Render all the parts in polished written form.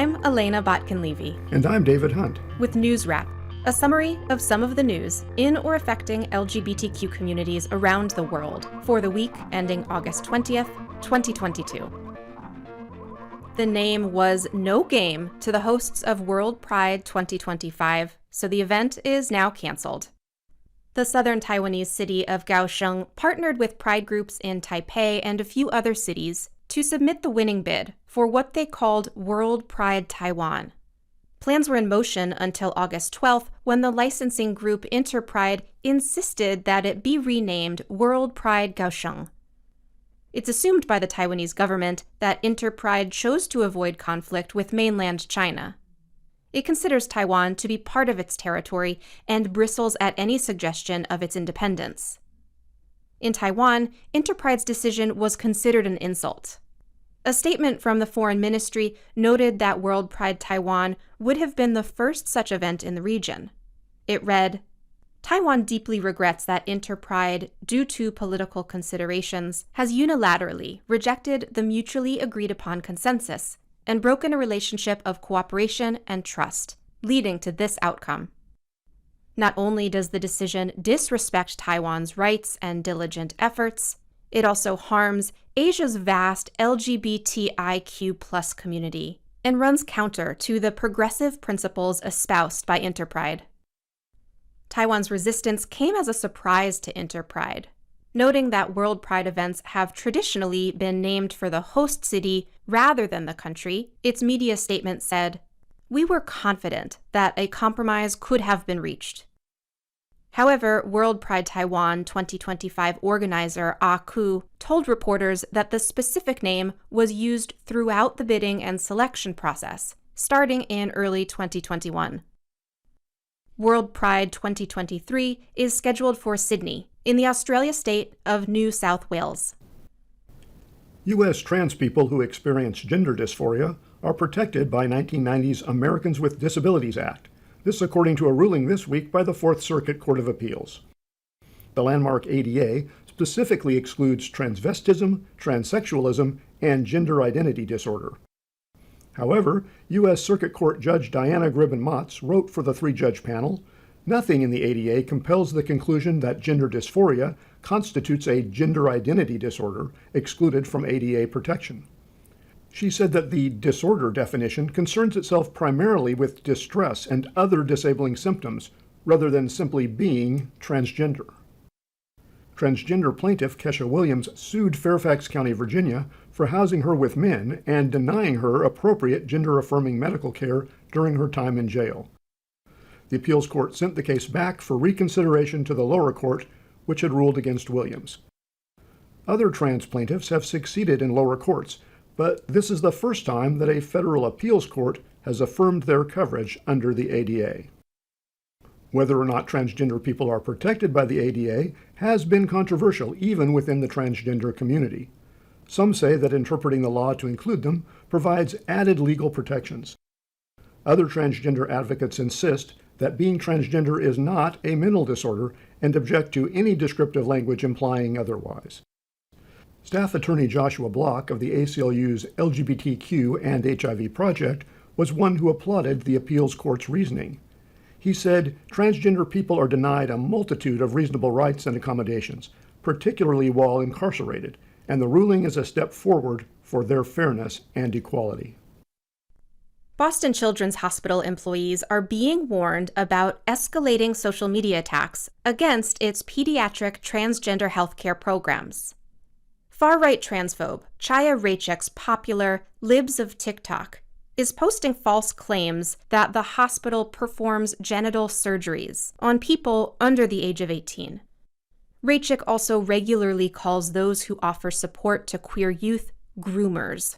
I'm Elena Botkin-Levy. And I'm David Hunt. With NewsWrap, a summary of some of the news in or affecting LGBTQ communities around the world for the week ending August 20th, 2022. The name was no game to the hosts of WorldPride 2025, so the event is now canceled. The southern Taiwanese city of Kaohsiung partnered with pride groups in Taipei and a few other cities to submit the winning bid for what they called WorldPride Taiwan. Plans were in motion until August 12th when the licensing group EuroPride insisted that it be renamed WorldPride Kaohsiung. It's assumed by the Taiwanese government that EuroPride chose to avoid conflict with mainland China. It considers Taiwan to be part of its territory and bristles at any suggestion of its independence. In Taiwan, EuroPride's decision was considered an insult. A statement from the Foreign Ministry noted that WorldPride Taiwan would have been the first such event in the region. It read, "Taiwan deeply regrets that EuroPride, due to political considerations, has unilaterally rejected the mutually agreed-upon consensus and broken a relationship of cooperation and trust, leading to this outcome. Not only does the decision disrespect Taiwan's rights and diligent efforts, it also harms Asia's vast LGBTIQ+ community and runs counter to the progressive principles espoused by EuroPride." Taiwan's resistance came as a surprise to EuroPride. Noting that WorldPride events have traditionally been named for the host city rather than the country, its media statement said, "We were confident that a compromise could have been reached." However, WorldPride Taiwan 2025 organizer Ku told reporters that the specific name was used throughout the bidding and selection process, starting in early 2021. WorldPride 2023 is scheduled for Sydney, in the Australia state of New South Wales. U.S. trans people who experience gender dysphoria are protected by 1990's Americans with Disabilities Act. This according to a ruling this week by the Fourth Circuit Court of Appeals. The landmark ADA specifically excludes transvestism, transsexualism, and gender identity disorder. However, U.S. Circuit Court Judge Diana Gribben-Motz wrote for the three-judge panel, "Nothing in the ADA compels the conclusion that gender dysphoria constitutes a gender identity disorder excluded from ADA protection." She said that the disorder definition concerns itself primarily with distress and other disabling symptoms, rather than simply being transgender. Transgender plaintiff Kesha Williams sued Fairfax County, Virginia, for housing her with men and denying her appropriate gender-affirming medical care during her time in jail. The appeals court sent the case back for reconsideration to the lower court, which had ruled against Williams. Other trans plaintiffs have succeeded in lower courts, but this is the first time that a federal appeals court has affirmed their coverage under the ADA. Whether or not transgender people are protected by the ADA has been controversial even within the transgender community. Some say that interpreting the law to include them provides added legal protections. Other transgender advocates insist that being transgender is not a mental disorder and object to any descriptive language implying otherwise. Staff Attorney Joshua Block of the ACLU's LGBTQ and HIV project was one who applauded the appeals court's reasoning. He said, "Transgender people are denied a multitude of reasonable rights and accommodations, particularly while incarcerated, and the ruling is a step forward for their fairness and equality." Boston Children's Hospital employees are being warned about escalating social media attacks against its pediatric transgender healthcare programs. Far-right transphobe Chaya Raichek's popular Libs of TikTok is posting false claims that the hospital performs genital surgeries on people under the age of 18. Raichek also regularly calls those who offer support to queer youth groomers.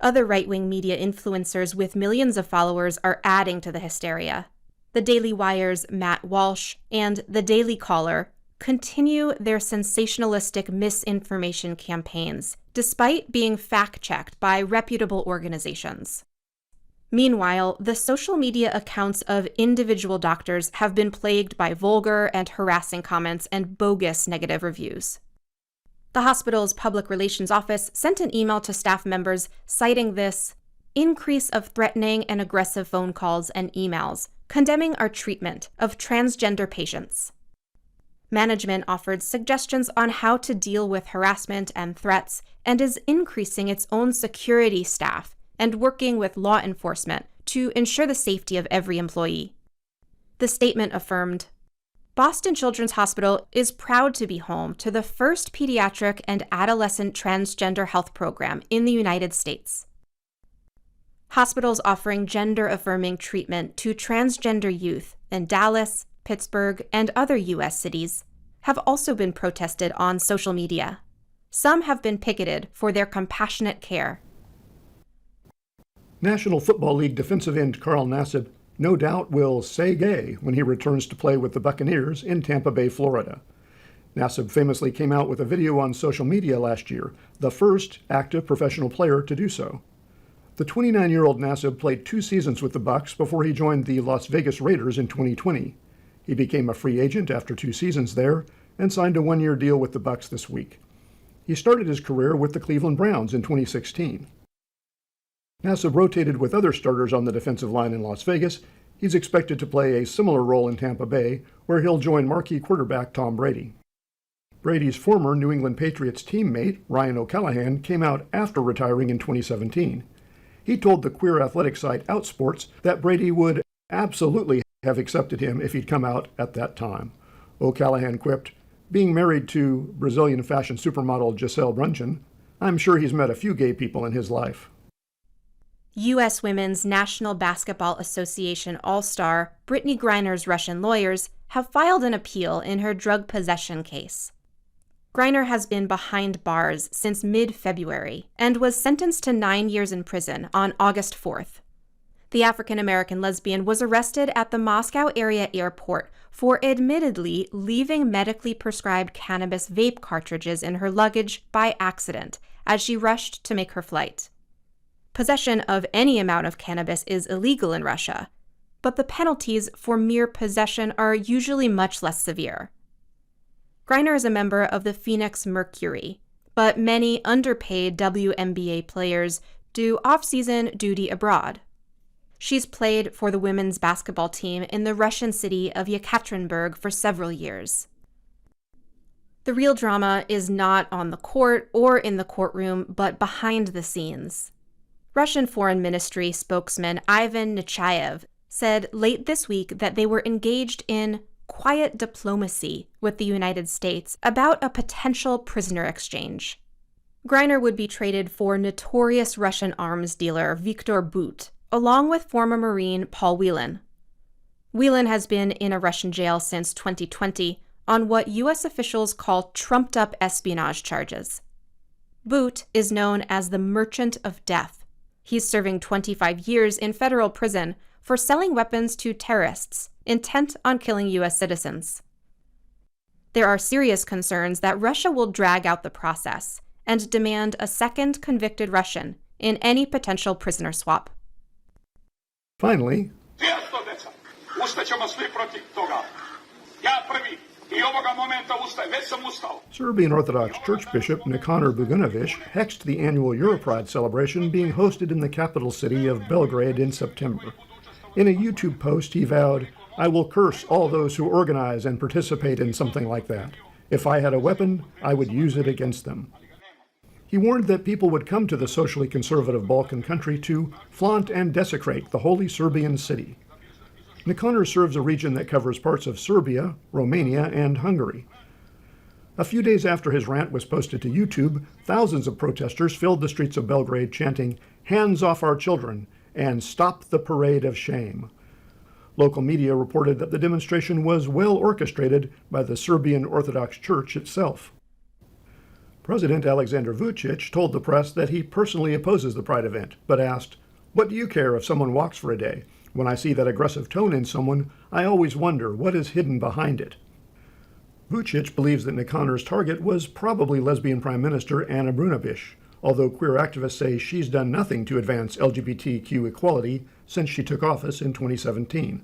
Other right-wing media influencers with millions of followers are adding to the hysteria. The Daily Wire's Matt Walsh and The Daily Caller continue their sensationalistic misinformation campaigns, despite being fact-checked by reputable organizations. Meanwhile, the social media accounts of individual doctors have been plagued by vulgar and harassing comments and bogus negative reviews. The hospital's public relations office sent an email to staff members citing this increase of threatening and aggressive phone calls and emails condemning our treatment of transgender patients. Management offered suggestions on how to deal with harassment and threats and is increasing its own security staff and working with law enforcement to ensure the safety of every employee. The statement affirmed, Boston Children's Hospital is proud to be home to the first pediatric and adolescent transgender health program in the United States. Hospitals offering gender-affirming treatment to transgender youth in Dallas, Pittsburgh, and other U.S. cities have also been protested on social media. Some have been picketed for their compassionate care. National Football League defensive end Carl Nassib no doubt will say gay when he returns to play with the Buccaneers in Tampa Bay, Florida. Nassib famously came out with a video on social media last year, the first active professional player to do so. The 29-year-old Nassib played 2 seasons with the Bucs before he joined the Las Vegas Raiders in 2020. He became a free agent after 2 seasons there and signed a 1-year deal with the Bucs this week. He started his career with the Cleveland Browns in 2016. Nassib rotated with other starters on the defensive line in Las Vegas. He's expected to play a similar role in Tampa Bay, where he'll join marquee quarterback Tom Brady. Brady's former New England Patriots teammate, Ryan O'Callahan, came out after retiring in 2017. He told the queer athletic site Outsports that Brady would absolutely have accepted him if he'd come out at that time. O'Callahan quipped, being married to Brazilian fashion supermodel Gisele Bündchen, I'm sure he's met a few gay people in his life. U.S. Women's National Basketball Association All-Star Brittany Griner's Russian lawyers have filed an appeal in her drug possession case. Griner has been behind bars since mid-February and was sentenced to 9 years in prison on August 4th. The African-American lesbian was arrested at the Moscow area airport for admittedly leaving medically prescribed cannabis vape cartridges in her luggage by accident as she rushed to make her flight. Possession of any amount of cannabis is illegal in Russia, but the penalties for mere possession are usually much less severe. Griner is a member of the Phoenix Mercury, but many underpaid WNBA players do off-season duty abroad. She's played for the women's basketball team in the Russian city of Yekaterinburg for several years. The real drama is not on the court or in the courtroom, but behind the scenes. Russian Foreign Ministry spokesman Ivan Nechayev said late this week that they were engaged in quiet diplomacy with the United States about a potential prisoner exchange. Griner would be traded for notorious Russian arms dealer Viktor Bout, along with former Marine Paul Whelan. Whelan has been in a Russian jail since 2020 on what U.S. officials call trumped-up espionage charges. Bout is known as the Merchant of Death. He's serving 25 years in federal prison for selling weapons to terrorists intent on killing U.S. citizens. There are serious concerns that Russia will drag out the process and demand a second convicted Russian in any potential prisoner swap. Finally, Serbian Orthodox Church Bishop Nikanor Buganovic hexed the annual EuroPride celebration being hosted in the capital city of Belgrade in September. In a YouTube post, he vowed, I will curse all those who organize and participate in something like that. If I had a weapon, I would use it against them. He warned that people would come to the socially conservative Balkan country to flaunt and desecrate the holy Serbian city. Nikanor serves a region that covers parts of Serbia, Romania, and Hungary. A few days after his rant was posted to YouTube, thousands of protesters filled the streets of Belgrade chanting, "Hands off our children," and "Stop the parade of shame." Local media reported that the demonstration was well orchestrated by the Serbian Orthodox Church itself. President Alexander Vučić told the press that he personally opposes the Pride event, but asked, "What do you care if someone walks for a day? When I see that aggressive tone in someone, I always wonder what is hidden behind it." Vučić believes that Nikanor's target was probably lesbian Prime Minister Ana Brnabić, although queer activists say she's done nothing to advance LGBTQ equality since she took office in 2017.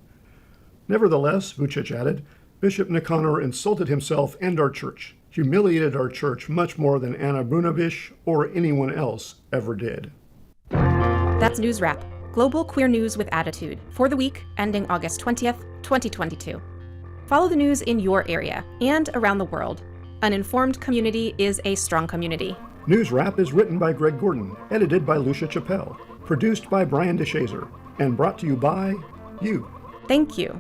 Nevertheless, Vučić added, Bishop Nikanor insulted himself and our church, humiliated our church much more than Ana Brnabić or anyone else ever did. That's NewsWrap, global queer news with attitude, for the week ending August 20th, 2022. Follow the news in your area and around the world. An informed community is a strong community. NewsWrap is written by Greg Gordon, edited by Lucia Chappelle, produced by Brian DeShazer, and brought to you by you. Thank you.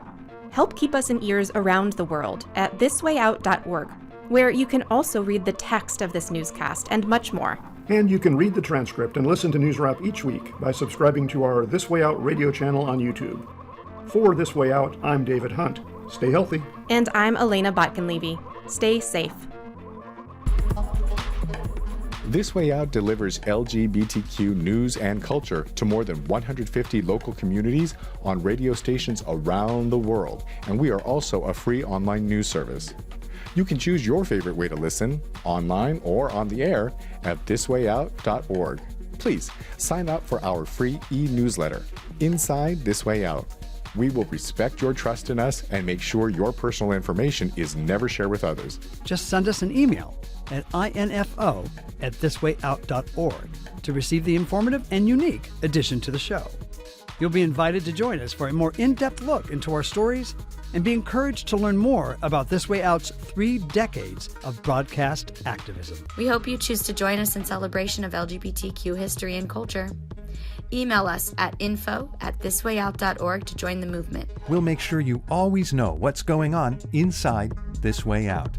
Help keep us in ears around the world at thiswayout.org, where you can also read the text of this newscast and much more. And you can read the transcript and listen to NewsWrap each week by subscribing to our This Way Out radio channel on YouTube. For This Way Out, I'm David Hunt. Stay healthy. And I'm Elena Botkin-Levy. Stay safe. This Way Out delivers LGBTQ news and culture to more than 150 local communities on radio stations around the world, and we are also a free online news service. You can choose your favorite way to listen, online or on the air, at thiswayout.org. Please sign up for our free e-newsletter, Inside This Way Out. We will respect your trust in us and make sure your personal information is never shared with others. Just send us an email at info@thiswayout.org to receive the informative and unique addition to the show. You'll be invited to join us for a more in-depth look into our stories and be encouraged to learn more about This Way Out's 3 decades of broadcast activism. We hope you choose to join us in celebration of LGBTQ history and culture. Email us at info@thiswayout.org to join the movement. We'll make sure you always know what's going on inside This Way Out.